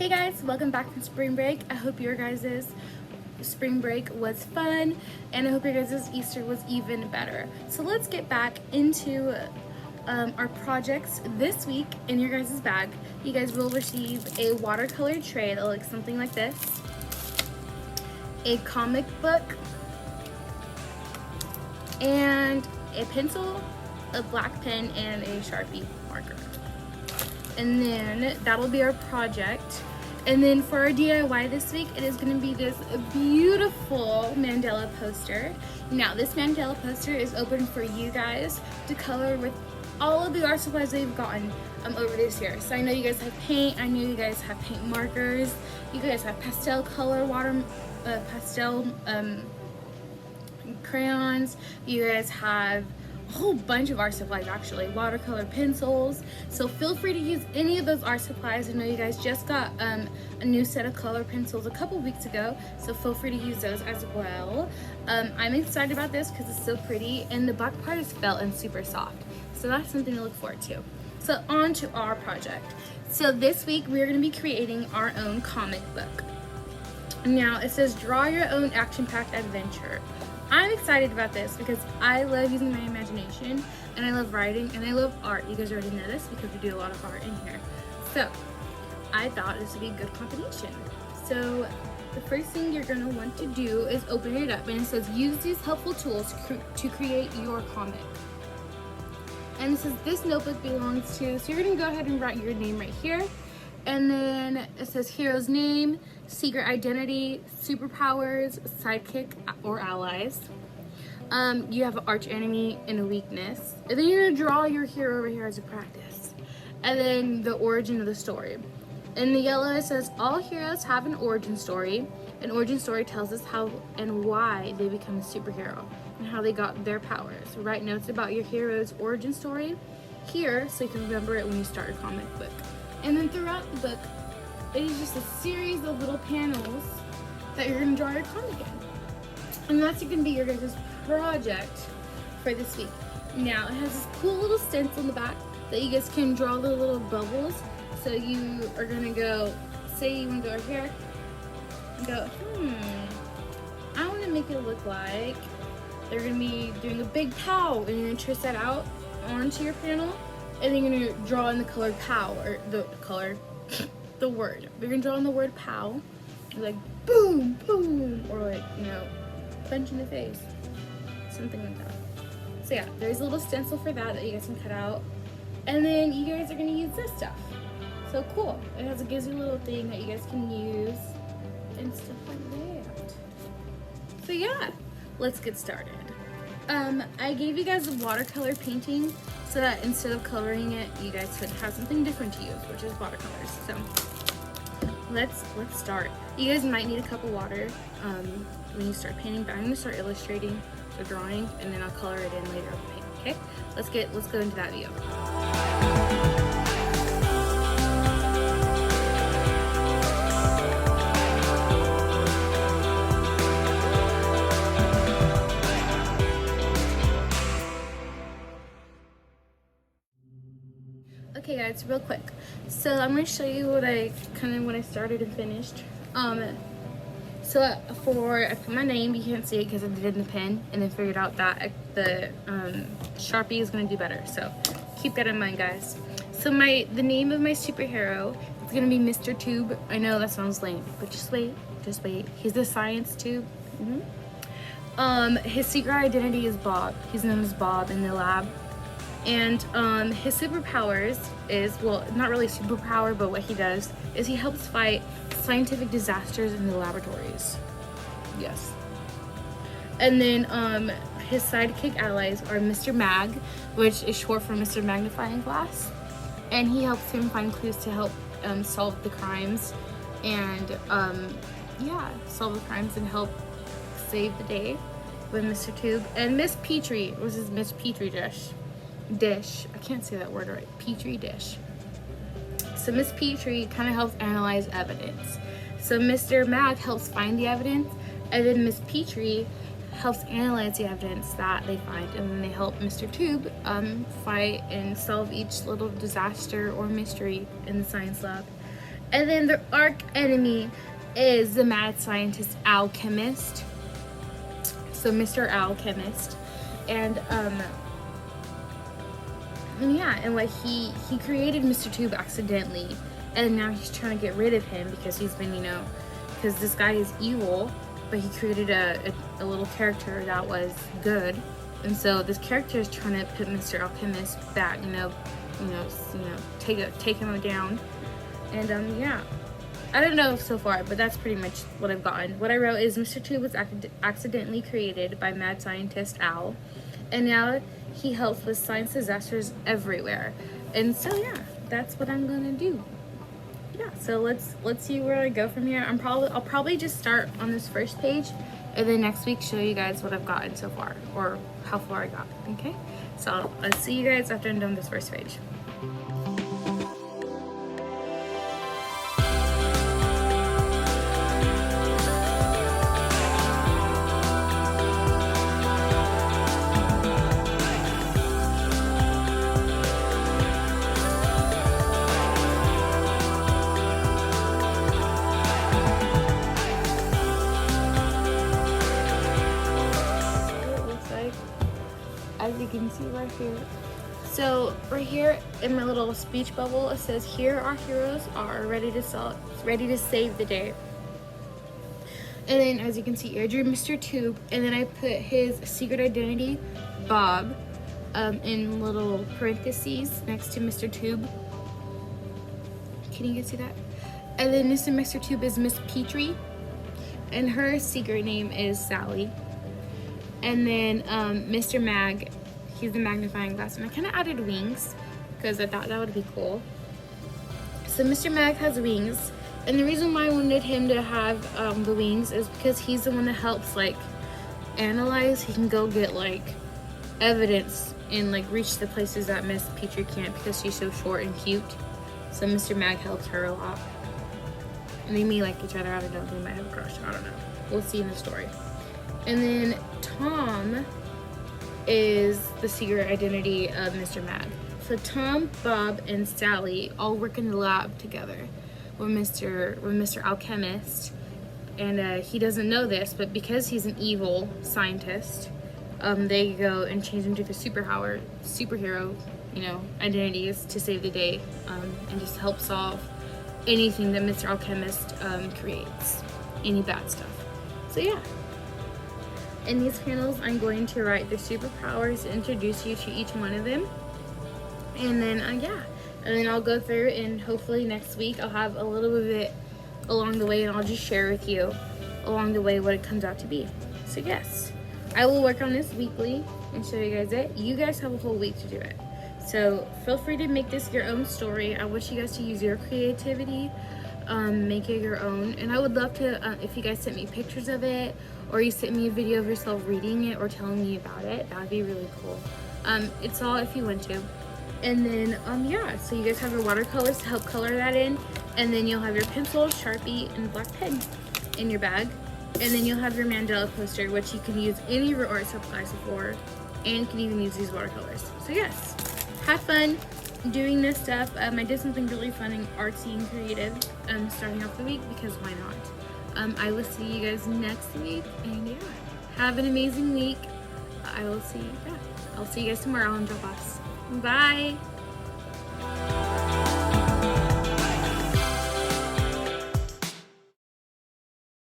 Hey guys, welcome back from spring break. I hope your guys' spring break was fun and I hope your guys' Easter was even better. So let's get back into our projects this week in your guys' bag. You guys will receive a watercolor tray that looks something like this, a comic book, and a pencil, a black pen, and a Sharpie marker. And then that'll be our project. And then for our DIY this week, it is going to be this beautiful Mandela poster. Now this Mandela poster is open for you guys to color with all of the art supplies that you've gotten over this year. So I know you guys have paint, I know you guys have paint markers, you guys have pastel color pastel crayons, you guys have a whole bunch of art supplies, actually watercolor pencils. So feel free to use any of those art supplies. I know you guys just got a new set of color pencils a couple weeks ago, so feel free to use those as well. I'm excited about this because it's so pretty and the black part is felt and super soft, so that's something to look forward to. So on to our project. So this week we're going to be creating our own comic book. Now it says draw your own action-packed adventure. I'm excited about this because I love using my imagination and I love writing and I love art. You guys already know this because we do a lot of art in here. So I thought this would be a good combination. So the first thing you're going to want to do is open it up, and it says use these helpful tools to create your comic. And it says this notebook belongs to, so you're going to go ahead and write your name right here. And then it says hero's name, secret identity, superpowers, sidekick or allies. You have an arch enemy and a weakness. And then you're gonna draw your hero over here as a practice. And then the origin of the story. In the yellow it says all heroes have an origin story. An origin story tells us how and why they become a superhero and how they got their powers. Write notes about your hero's origin story here so you can remember it when you start your comic book. And then throughout the book, it is just a series of little panels that you're gonna draw your comic in. And that's gonna be your guys' project for this week. Now, it has this cool little stencil in the back that you guys can draw the little bubbles. So you are gonna go, say you wanna go over here, and go, I wanna make it look like they're gonna be doing a big pow, and you're gonna trace that out onto your panel. And then you're gonna draw in the color POW, or the word. You're gonna draw in the word POW, like boom, boom, or like, you know, punch in the face, something like that. So yeah, there's a little stencil for that you guys can cut out. And then you guys are gonna use this stuff. So cool. It gives you a little thing that you guys can use and stuff like that. So yeah, let's get started. I gave you guys a watercolor painting so that instead of coloring it, you guys could have something different to use, which is watercolors. So let's start. You guys might need a cup of water when you start painting, but I'm gonna start illustrating or drawing, and then I'll color it in later on the paint. Okay? Let's go into that view. Okay guys, real quick. So I'm going to show you what I started and finished. So I put my name, you can't see it because I did it in the pen, and then figured out that the Sharpie is going to do better. So keep that in mind, guys. So the name of my superhero is going to be Mr. Tube. I know that sounds lame, but just wait. He's the science tube. His secret identity is Bob. He's known as Bob in the lab. And his superpowers is, well, not really superpower, but what he does is he helps fight scientific disasters in the laboratories. Yes. And then his sidekick allies are Mr. Mag, which is short for Mr. Magnifying Glass. And he helps him find clues to help solve the crimes and, solve the crimes and help save the day with Mr. Tube. And Miss Petrie, which is Miss Petrie dish. I can't say that word right. Petri dish. So Miss Petrie kind of helps analyze evidence. So Mr. Mag helps find the evidence, and then Miss Petrie helps analyze the evidence that they find, and then they help Mr. Tube fight and solve each little disaster or mystery in the science lab. And then their arch enemy is the mad scientist Alchemist. So Mr. Alchemist. And yeah, and like he created Mr. Tube accidentally, and now he's trying to get rid of him because he's been, you know, because this guy is evil, but he created a little character that was good. And so this character is trying to put Mr. Alchemist back, take him down. And yeah, I don't know so far, but that's pretty much what I've gotten. What I wrote is Mr. Tube was accidentally created by mad scientist Al, and now he helps with science disasters everywhere. And so yeah, that's what I'm gonna do. Yeah, so let's see where I go from here. I'll probably just start on this first page, and then next week show you guys what I've gotten so far, or how far I got. Okay, so I'll see you guys after I'm done this first page. As you can see right here. So right here in my little speech bubble, it says, "Here our heroes are ready to save the day." And then as you can see, I drew Mr. Tube, and then I put his secret identity, Bob, in little parentheses next to Mr. Tube. Can you guys see that? And then Mr. Tube is Miss Petrie, and her secret name is Sally. And then Mr. Mag, he's the magnifying glass. And I kind of added wings because I thought that would be cool. So Mr. Mag has wings. And the reason why I wanted him to have the wings is because he's the one that helps like analyze. He can go get like evidence and like reach the places that Miss Petrie can't because she's so short and cute. So Mr. Mag helps her a lot. And they may like each other. I don't know. They might have a crush. I don't know. We'll see in the story. And then Tom is the secret identity of Mr. Mag. So Tom, Bob, and Sally all work in the lab together with Mr. Alchemist. And he doesn't know this, but because he's an evil scientist, they go and change him to the superhero, identities to save the day, and just help solve anything that Mr. Alchemist creates, any bad stuff. So yeah. In these panels, I'm going to write the superpowers, introduce you to each one of them, and then and then I'll go through, and hopefully next week I'll have a little bit of it along the way, and I'll just share with you along the way what it comes out to be. So yes, I will work on this weekly and show you guys it. You guys have a whole week to do it, so feel free to make this your own story. I want you guys to use your creativity, make it your own, and I would love to if you guys sent me pictures of it, or you sent me a video of yourself reading it or telling me about it. That would be really cool. It's all if you want to. And then so you guys have your watercolors to help color that in, and then you'll have your pencil, Sharpie, and black pen in your bag, and then you'll have your Mandela poster, which you can use any of your art supplies for, and you can even use these watercolors. So yes, have fun doing this stuff. I did something really fun and artsy and creative starting off the week, because why not? I will see you guys next week, and yeah, have an amazing week. I'll see you guys tomorrow on Drop Offs. Bye.